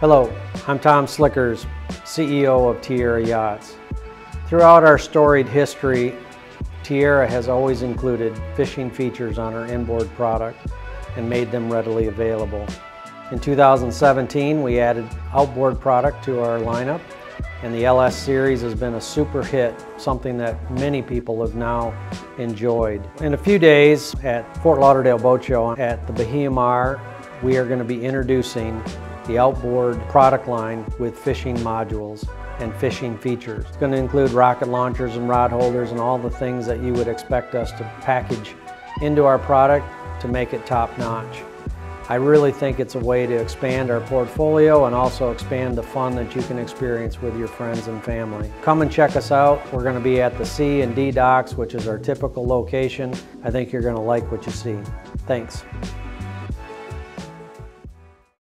Hello, I'm Tom Slickers, CEO of Tiara Yachts. Throughout our storied history, Tiara has always included fishing features on our inboard product and made them readily available. In 2017, we added outboard product to our lineup, and the LS series has been a super hit, something that many people have now enjoyed. In a few days at Fort Lauderdale Boat Show at the Bahia Mar, we are going to be introducing the outboard product line with fishing modules and fishing features. It's going to include rocket launchers and rod holders and all the things that you would expect us to package into our product to make it top-notch. I really think it's a way to expand our portfolio and also expand the fun that you can experience with your friends and family. Come and check us out. We're going to be at the C and D docks, which is our typical location. I think you're going to like what you see. Thanks.